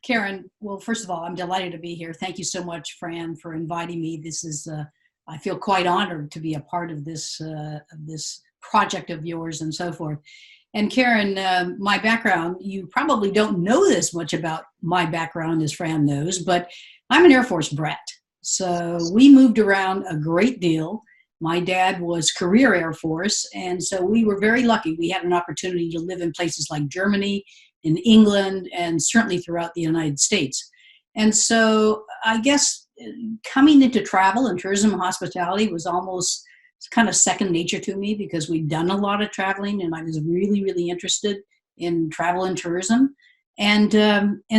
Karen, well, first of all, I'm delighted to be here. Thank you so much, Fran, for inviting me. This is, I feel quite honored to be a part of this project of yours and so forth. And Karen, my background, you probably don't know this much about my background as Fran knows, but I'm an Air Force brat. So we moved around a great deal. My dad was career Air Force, and so we were very lucky. We had an opportunity to live in places like Germany, in England, and certainly throughout the United States. And so I guess coming into travel and tourism and hospitality was almost kind of second nature to me because we'd done a lot of traveling and I was really, really interested in travel and tourism. And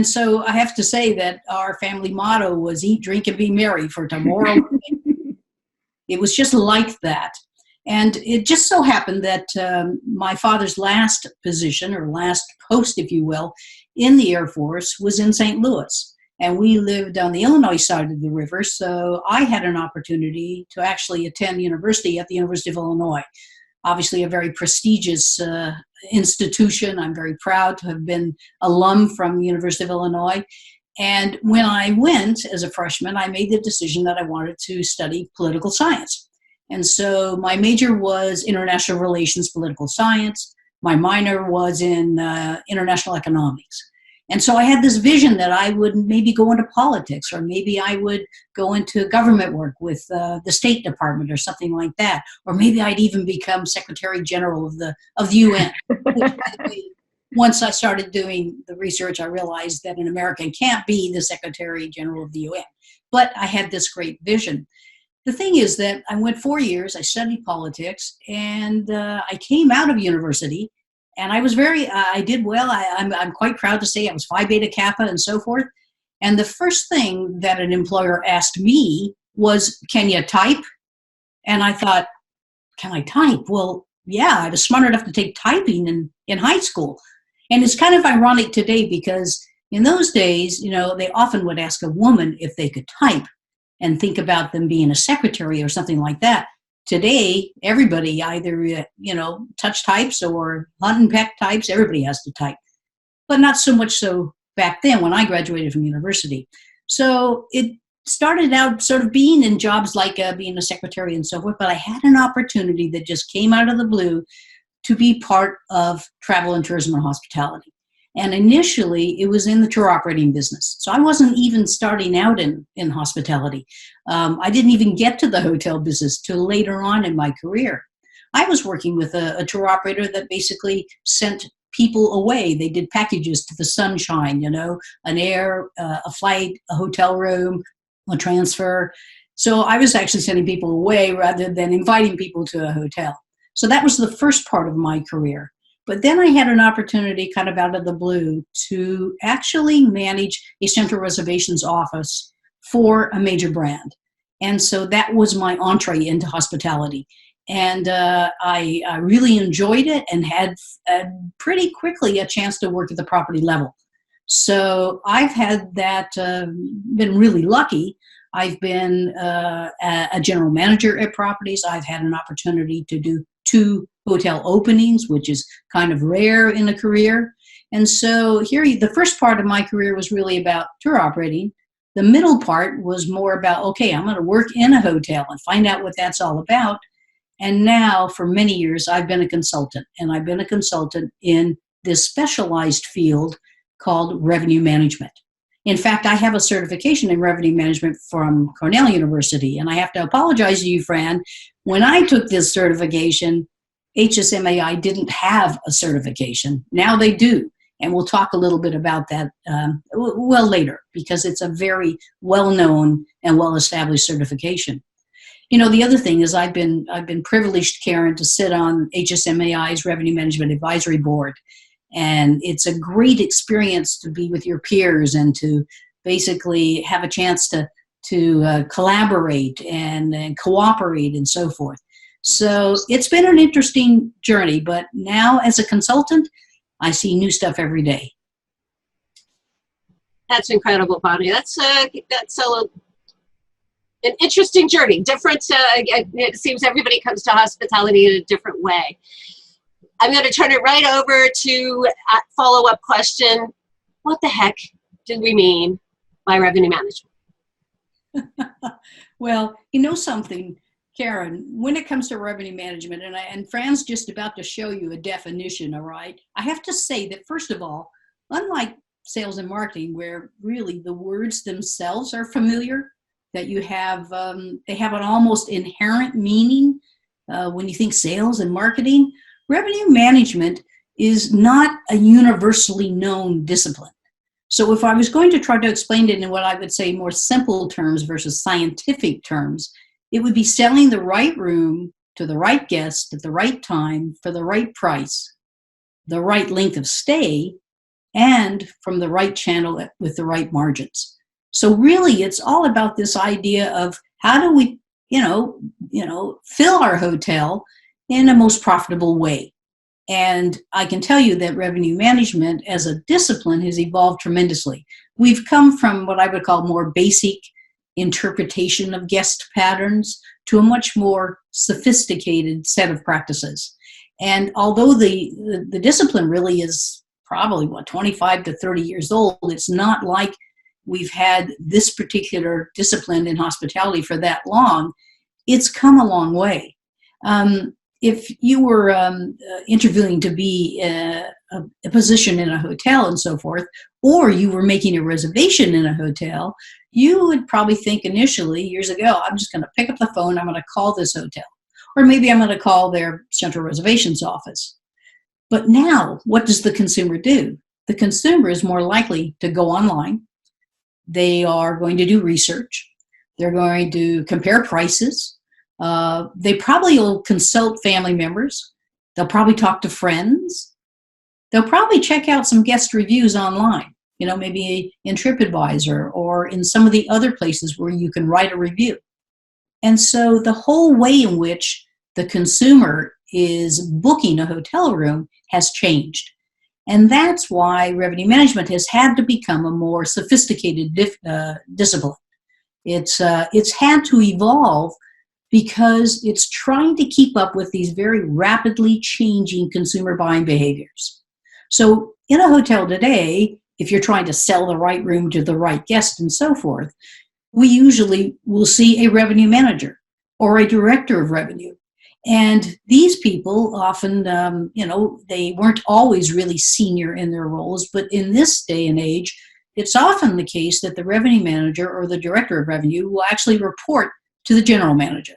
so I have to say that our family motto was eat, drink, and be merry, for tomorrow. It was just like that. And it just so happened that my father's last position, or last post, if you will, in the Air Force was in St. Louis. And we lived on the Illinois side of the river, so I had an opportunity to actually attend university at the University of Illinois. Obviously a very prestigious institution. I'm very proud to have been alum from the University of Illinois. And when I went as a freshman, I made the decision that I wanted to study political science. And so my major was international relations, political science. My minor was in international economics. And so I had this vision that I would maybe go into politics, or maybe I would go into government work with the State Department or something like that. Or maybe I'd even become Secretary General of the UN. Once I started doing the research, I realized that an American can't be the Secretary General of the UN. But I had this great vision. The thing is that I went 4 years, I studied politics, and I came out of university, and I was I did well. I'm quite proud to say I was Phi Beta Kappa and so forth. And the first thing that an employer asked me was, can you type? And I thought, can I type? Well, yeah, I was smart enough to take typing in high school. And it's kind of ironic today because in those days, you know, they often would ask a woman if they could type and think about them being a secretary or something like that. Today, everybody either, touch types or hunt and peck types. Everybody has to type. But not so much so back then when I graduated from university. So it started out sort of being in jobs like being a secretary and so forth, but I had an opportunity that just came out of the blue to be part of travel and tourism and hospitality. And initially, it was in the tour operating business. So I wasn't even starting out in hospitality. I didn't even get to the hotel business till later on in my career. I was working with a tour operator that basically sent people away. They did packages to the sunshine, an air, a flight, a hotel room, a transfer. So I was actually sending people away rather than inviting people to a hotel. So that was the first part of my career. But then I had an opportunity kind of out of the blue to actually manage a central reservations office for a major brand. And so that was my entree into hospitality. And I really enjoyed it and had pretty quickly a chance to work at the property level. So I've had that, been really lucky. I've been a general manager at properties. I've had an opportunity to do 2 hotel openings, which is kind of rare in a career. And so here, the first part of my career was really about tour operating. The middle part was more about, okay, I'm going to work in a hotel and find out what that's all about. And now for many years, I've been a consultant, and I've been a consultant in this specialized field called revenue management. In fact, I have a certification in revenue management from Cornell University, and I have to apologize to you, Fran. When I took this certification, HSMAI didn't have a certification. Now they do, and we'll talk a little bit about that later, because it's a very well-known and well-established certification. The other thing is I've been privileged, Karen, to sit on HSMAI's Revenue Management Advisory Board. And it's a great experience to be with your peers and to basically have a chance to collaborate and cooperate and so forth. So it's been an interesting journey, but now as a consultant, I see new stuff every day. That's incredible, Bonnie. That's an interesting journey. Different. It seems everybody comes to hospitality in a different way. I'm going to turn it right over to a follow-up question. What the heck did we mean by revenue management? Well, you know something, Karen, when it comes to revenue management, and Fran's just about to show you a definition, all right? I have to say that, first of all, unlike sales and marketing, where really the words themselves are familiar, that you have, they have an almost inherent meaning when you think sales and marketing, revenue management is not a universally known discipline. So if I was going to try to explain it in what I would say more simple terms versus scientific terms, it would be selling the right room to the right guest at the right time for the right price, the right length of stay, and from the right channel with the right margins. So really, it's all about this idea of how do we, fill our hotel in a most profitable way. And I can tell you that revenue management as a discipline has evolved tremendously. We've come from what I would call more basic interpretation of guest patterns to a much more sophisticated set of practices. And although the discipline really is probably 25 to 30 years old, it's not like we've had this particular discipline in hospitality for that long. It's come a long way. If you were interviewing to be a position in a hotel and so forth, or you were making a reservation in a hotel, you would probably think initially, years ago, I'm just going to pick up the phone, I'm going to call this hotel. Or maybe I'm going to call their central reservations office. But now, what does the consumer do? The consumer is more likely to go online. They are going to do research. They're going to compare prices. They probably will consult family members. They'll probably talk to friends. They'll probably check out some guest reviews online, maybe in TripAdvisor or in some of the other places where you can write a review. And so the whole way in which the consumer is booking a hotel room has changed. And that's why revenue management has had to become a more sophisticated discipline. It's had to evolve because it's trying to keep up with these very rapidly changing consumer buying behaviors. So in a hotel today, if you're trying to sell the right room to the right guest and so forth, we usually will see a revenue manager or a director of revenue. And these people often, they weren't always really senior in their roles, but in this day and age, it's often the case that the revenue manager or the director of revenue will actually report to the general manager.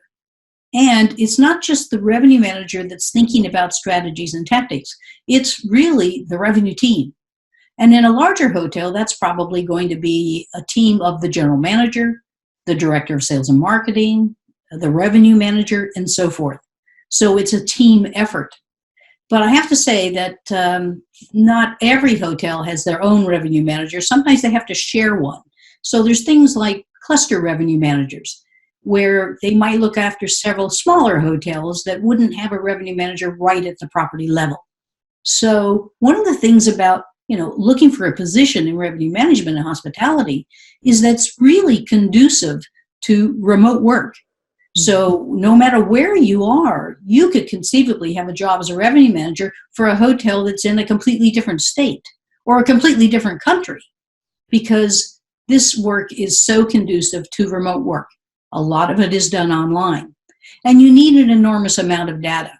And it's not just the revenue manager that's thinking about strategies and tactics. It's really the revenue team. And in a larger hotel, that's probably going to be a team of the general manager, the director of sales and marketing, the revenue manager, and so forth. So it's a team effort. But I have to say that not every hotel has their own revenue manager. Sometimes they have to share one. So there's things like cluster revenue managers, where they might look after several smaller hotels that wouldn't have a revenue manager right at the property level. So one of the things about looking for a position in revenue management and hospitality is that's really conducive to remote work. So no matter where you are, you could conceivably have a job as a revenue manager for a hotel that's in a completely different state or a completely different country, because this work is so conducive to remote work. A lot of it is done online. And you need an enormous amount of data.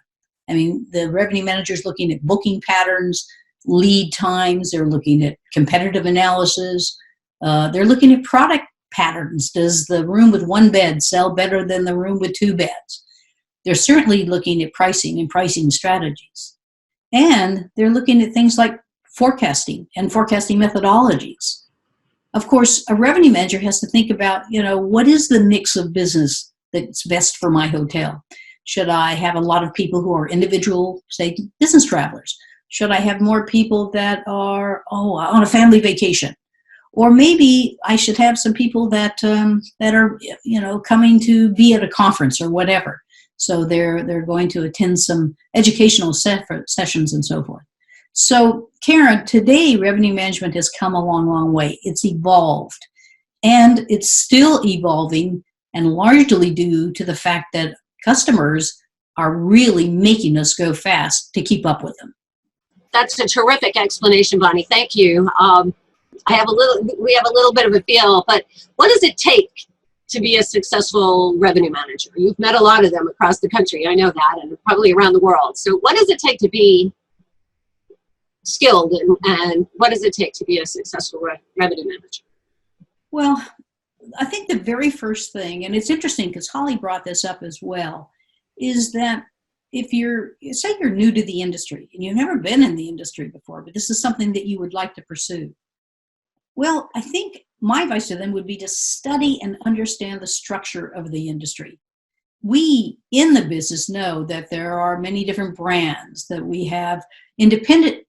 I mean, the revenue manager is looking at booking patterns, lead times, they're looking at competitive analysis, they're looking at product patterns. Does the room with one bed sell better than the room with two beds? They're certainly looking at pricing and pricing strategies. And they're looking at things like forecasting and forecasting methodologies. Of course, a revenue manager has to think about, what is the mix of business that's best for my hotel? Should I have a lot of people who are individual, say, business travelers? Should I have more people that are on a family vacation? Or maybe I should have some people that are coming to be at a conference or whatever. So they're going to attend some educational sessions and so forth. So Karen, today revenue management has come a long, long way. It's evolved, and it's still evolving, and largely due to the fact that customers are really making us go fast to keep up with them. That's a terrific explanation, Bonnie. Thank you. we have a little bit of a feel, but what does it take to be a successful revenue manager? You've met a lot of them across the country, I know that, and probably around the world. So what does it take to be skilled, and what does it take to be a successful revenue manager? Well, I think the very first thing, and it's interesting because Holly brought this up as well, is that if say you're new to the industry and you've never been in the industry before, but this is something that you would like to pursue, well, I think my advice to them would be to study and understand the structure of the industry. We in the business know that there are many different brands, that we have independent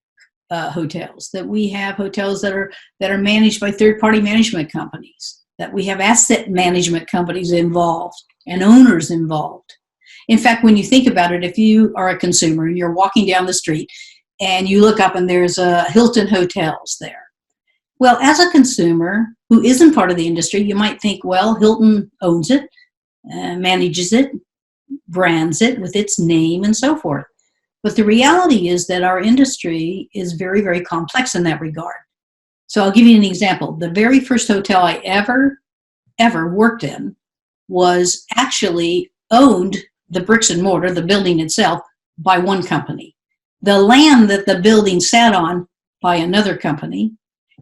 hotels, that we have hotels that are managed by third-party management companies, that we have asset management companies involved and owners involved. In fact, when you think about it, if you are a consumer and you're walking down the street and you look up and there's a Hilton Hotels there. Well, as a consumer who isn't part of the industry, you might think, well, Hilton owns it, manages it, brands it with its name and so forth. But the reality is that our industry is very, very complex in that regard. So I'll give you an example. The very first hotel I ever worked in was actually owned, the bricks and mortar, the building itself, by one company. The land that the building sat on by another company.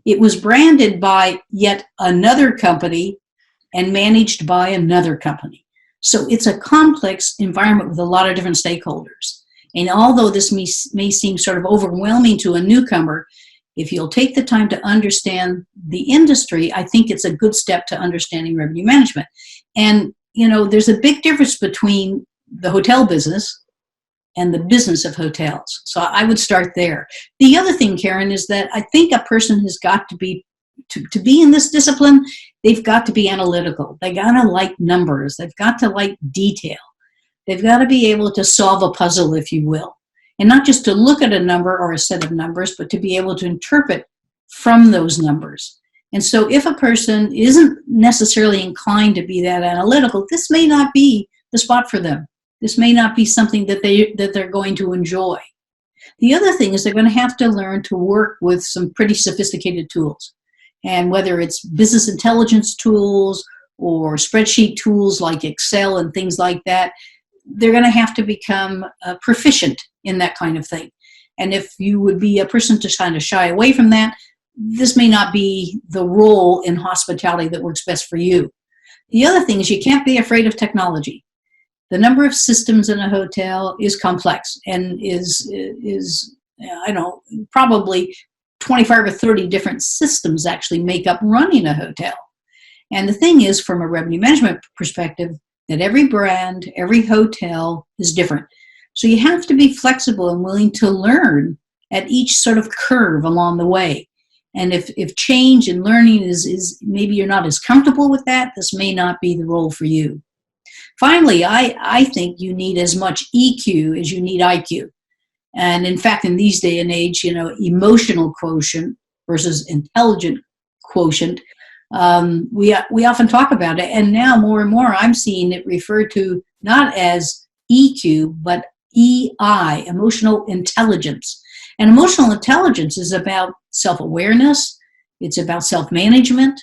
It was branded by yet another company and managed by another company. So it's a complex environment with a lot of different stakeholders. And although this may seem sort of overwhelming to a newcomer, if you'll take the time to understand the industry, I think it's a good step to understanding revenue management. And, there's a big difference between the hotel business and the business of hotels. So I would start there. The other thing, Karen, is that I think a person has got to be, to be in this discipline, they've got to be analytical. They got to like numbers. They've got to like detail. They've got to be able to solve a puzzle, if you will. And not just to look at a number or a set of numbers, but to be able to interpret from those numbers. And so if a person isn't necessarily inclined to be that analytical, this may not be the spot for them. This may not be something that they're going to enjoy. The other thing is they're going to have to learn to work with some pretty sophisticated tools. And whether it's business intelligence tools or spreadsheet tools like Excel and things like that, they're going to have to become proficient in that kind of thing. And if you would be a person to kind of shy away from that, this may not be the role in hospitality that works best for you. The other thing is you can't be afraid of technology. The number of systems in a hotel is complex and is probably 25 or 30 different systems actually make up running a hotel. And the thing is, from a revenue management perspective, that every brand, every hotel is different. So you have to be flexible and willing to learn at each sort of curve along the way. And if change and learning is maybe you're not as comfortable with that, this may not be the role for you. Finally, I think you need as much EQ as you need IQ. And in fact, in these day and age, emotional quotient versus intelligent quotient, we often talk about it. And now more and more, I'm seeing it referred to not as EQ, but EI, emotional intelligence. And emotional intelligence is about self-awareness. It's about self-management.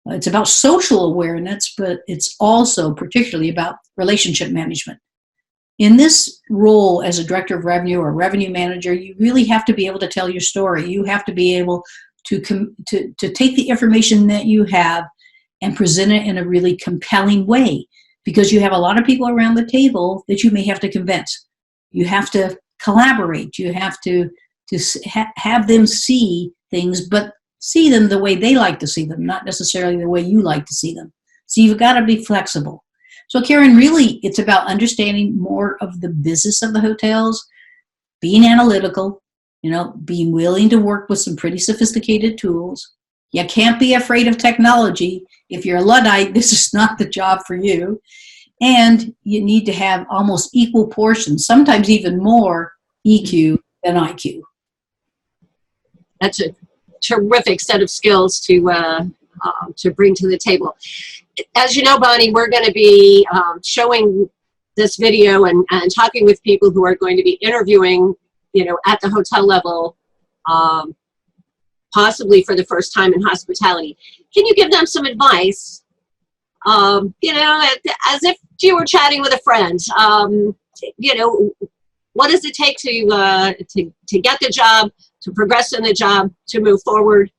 It's about social awareness, but it's also particularly about relationship management. In this role as a director of revenue or revenue manager, you really have to be able to tell your story. You have to be able to take the information that you have and present it in a really compelling way, because you have a lot of people around the table that you may have to convince. You have to collaborate. You have to have them see things, but see them the way they like to see them, not necessarily the way you like to see them. So you've got to be flexible. So Karen, really, it's about understanding more of the business of the hotels, being analytical, being willing to work with some pretty sophisticated tools. You can't be afraid of technology. If you're a Luddite, this is not the job for you. And you need to have almost equal portions, sometimes even more EQ than IQ. That's a terrific set of skills to bring to the table. As you know, Bonnie, we're going to be showing this video and talking with people who are going to be interviewing, at the hotel level possibly for the first time in hospitality. Can you give them some advice? You know, as if you were chatting with a friend. You know, what does it take to get the job, to progress in the job, to move forward,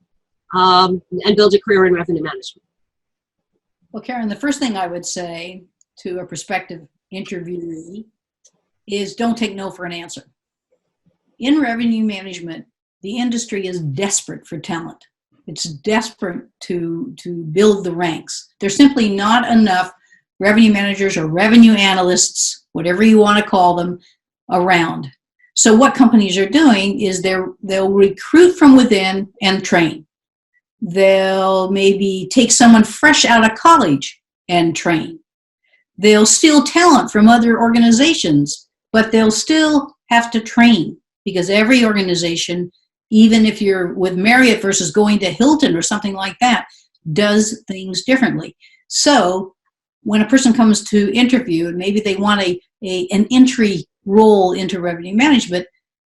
and build a career in revenue management? Well, Karen, the first thing I would say to a prospective interviewee is don't take no for an answer. In revenue management, the industry is desperate for talent. It's desperate to build the ranks. There's simply not enough revenue managers or revenue analysts, whatever you want to call them, around. So what companies are doing is they'll recruit from within and train. They'll maybe take someone fresh out of college and train. They'll steal talent from other organizations, but they'll still have to train, because every organization, even if you're with Marriott versus going to Hilton or something like that, does things differently. So when a person comes to interview and maybe they want an entry role into revenue management,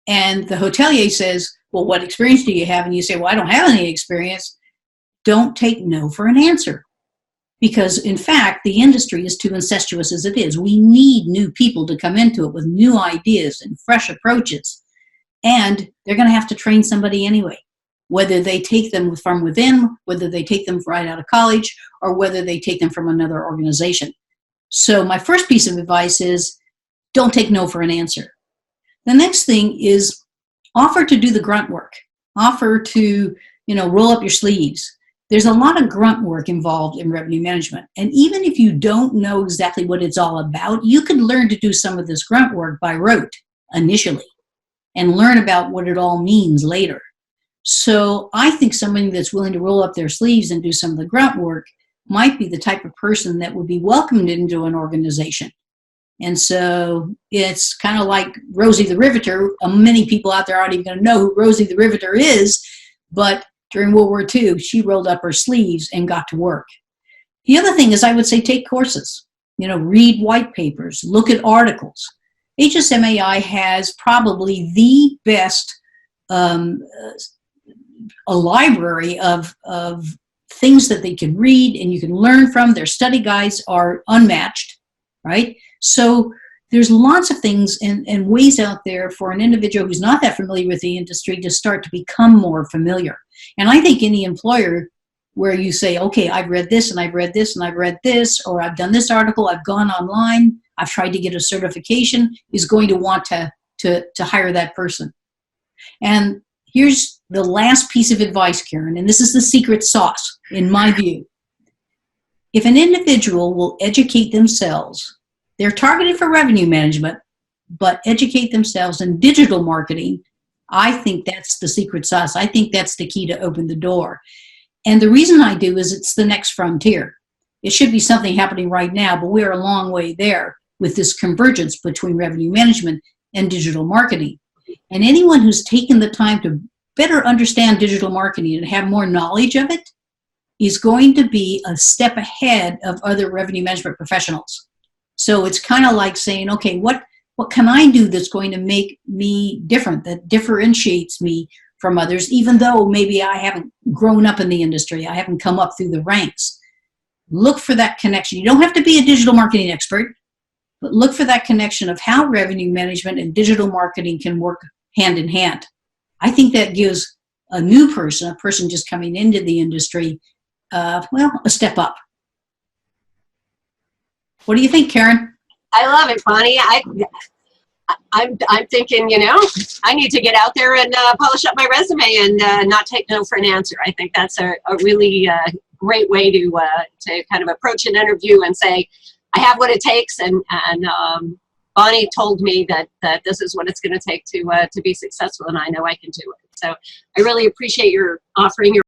and the hotelier says, well, what experience do you have? And you say, well, I don't have any experience. Don't take no for an answer. Because in fact, the industry is too incestuous as it is. We need new people to come into it with new ideas and fresh approaches. And they're going to have to train somebody anyway, whether they take them from within, whether they take them right out of college, or whether they take them from another organization. So my first piece of advice is don't take no for an answer. The next thing is offer to do the grunt work. Offer to, roll up your sleeves. There's a lot of grunt work involved in revenue management. And even if you don't know exactly what it's all about, you can learn to do some of this grunt work by rote initially and learn about what it all means later. So I think somebody that's willing to roll up their sleeves and do some of the grunt work might be the type of person that would be welcomed into an organization. And so it's kind of like Rosie the Riveter. Many people out there aren't even going to know who Rosie the Riveter is, but during World War II, she rolled up her sleeves and got to work. The other thing is I would say take courses, read white papers, look at articles. HSMAI has probably the best a library of things that they can read and you can learn from. Their study guides are unmatched, right? So there's lots of things and ways out there for an individual who's not that familiar with the industry to start to become more familiar. And I think any employer where you say, okay, I've read this and I've read this and I've read this, or I've done this article, I've gone online, I've tried to get a certification, is going to want to hire that person. And here's the last piece of advice, Karen, and this is the secret sauce, in my view. If an individual will educate themselves, they're targeted for revenue management, but educate themselves in digital marketing, I think that's the secret sauce. I think that's the key to open the door. And the reason I do is it's the next frontier. It should be something happening right now, but we're a long way there with this convergence between revenue management and digital marketing. And anyone who's taken the time to better understand digital marketing and have more knowledge of it is going to be a step ahead of other revenue management professionals. So it's kind of like saying, okay, what can I do that's going to make me different, that differentiates me from others, even though maybe I haven't grown up in the industry, I haven't come up through the ranks. Look for that connection. You don't have to be a digital marketing expert, but look for that connection of how revenue management and digital marketing can work hand in hand. I think that gives a new person, a person just coming into the industry, a step up. What do you think, Karen? I love it, Bonnie. I'm thinking, I need to get out there and polish up my resume and not take no for an answer. I think that's a really great way to kind of approach an interview and say, I have what it takes, and Bonnie told me that this is what it's going to take to be successful, and I know I can do it. So I really appreciate your offering your